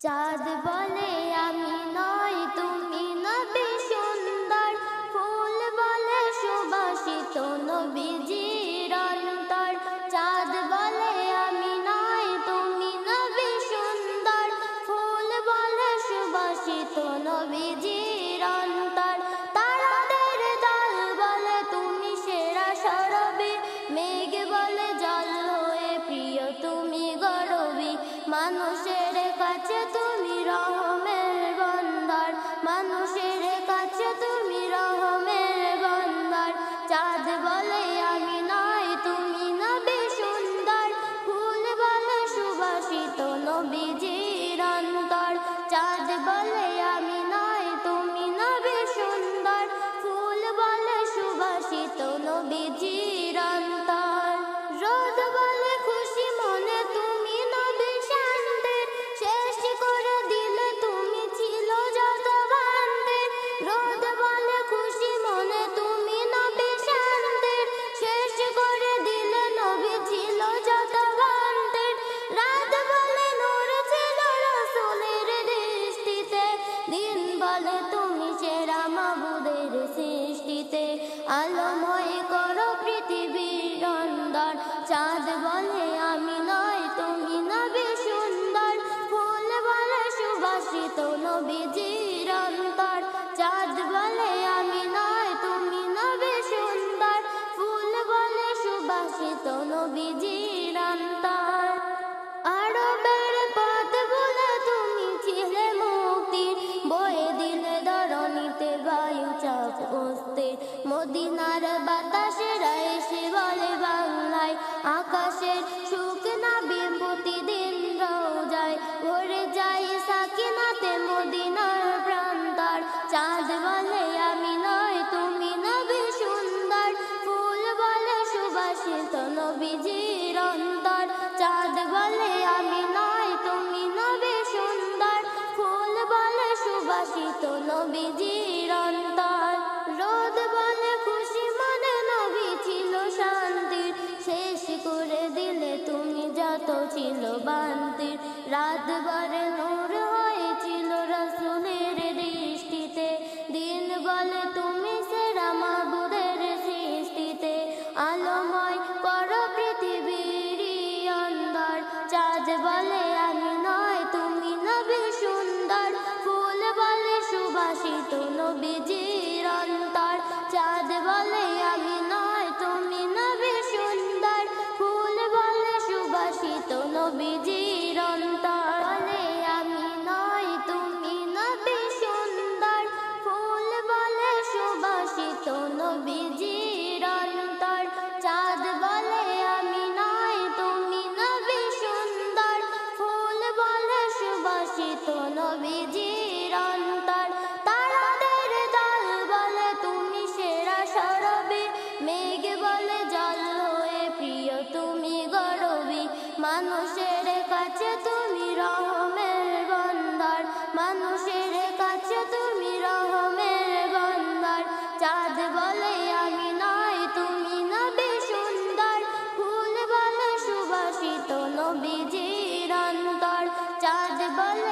চাঁদ বলে আমি নয় তুমি নবী সুন্দর, ফুল বলে সুবাসিত নবীজির অন্তর। চাঁদ বলে আমি নয় তুমি নবী সুন্দর, ফুল বলে সুবাসিত নবীজির অন্তর। তারাদের দল বলে তুমি সেরা সরবি, মেঘ বলে জল হয়ে প্রিয় তুমি গরবি। মানুষের কাছে তুমি রহমের বন্দর, মানুষের কাছে তুমি রহমের বন্দর। চাঁদ বলে আমি নয় তুমি নবী সুন্দর, ফুল বলে সুবাসিত নবীজির অন্তর। চাঁদ বলে আমি নয় তুমি নবী সুন্দর, ফুল বলে সুবাসিত নবীজির অন্তর। রোদ বলে খুশি মনে তুমি নবী শান্তির, শেষ করে দিলে তুমি ছিল যত বান্তির। রোদ বলে খুশি মনে তুমি নবী শান্তির, শেষ করে দিলে নবী ছিল যত বান্তির। রাত বলে নূর ছিল রাসূলের দৃষ্টিতে, দিন বলে তুমি সেরা মাবুদের সৃষ্টিতে। আলোময় করো পৃথিবীর অন্দর, চাঁদ বলে আমি নয় তুমি নবী সুন্দর, ফুল বলে সুবাসিত নবীজির অন্তর। চাঁদ বলে আমি নয় তুমি নবী সুন্দর, ফুল বলে সুবাসিত নবীজির অন্তর। আরবের পথ বলে তুমি ছিলে মুক্তির, বয়ে দিলে ধরণীতে বায়ু চাপ বসতে। মদিনার বাতাসেরা এসে বলে বাংলায়, আকাশের সুখ নাবি প্রতিদিন রোজায়, ভরে যায় সাকিনাতে মদিনার প্রান্তর। চাঁদ বলে আমি নয় তুমি নবী সুন্দর, ফুল বলে সুবাসিত নবীজির অন্তর। চাঁদ বলে আমি নয় তুমি নবী সুন্দর, ফুল বলে সুবাসিত নবীজির অন্তর। রোদ বলে খুশি মনে নবী ছিল শান্তির, শেষ করে দিলে তুমি যত ছিল বান্তির। রাত বলে নূর হয়েছিল রাসূলের দৃষ্টিতে, দিন বলে তুমি সেরা মাবুদের সৃষ্টিতে। আলোময় করো পৃথিবীর অন্তর, চাঁদ বলে আমি নয় তুমি নবী সুন্দর, ফুল বলে সুবাসিত নবীজির অন্তর। চাঁদ বলে আমি নয় তুমি নবী সুন্দর, ফুল বলে সুবাসিত নবীজির অন্তর। বলে আমি নয় তুমি নবী সুন্দর, ফুল বলে সুবাসিত নবীজির অন্তর। চাঁদ বলে আমি নয় তুমি নবী সুন্দর, ফুল বলে সুবাসিত নবীজির অন্তর। তারাদের দল বলে তুমি সেরা সরবি, মেঘ বলে জল হয়ে প্রিয় তুমি গরবি। মানুষের কাছে তুমি রহমের বন্দর, মানুষের কাছে তুমি রহমের বন্দর। চাঁদ বলে আমি নয় তুমি নবী সুন্দর, ফুল বলে সুবাসিত নবীজির অন্তর। চাঁদ বলে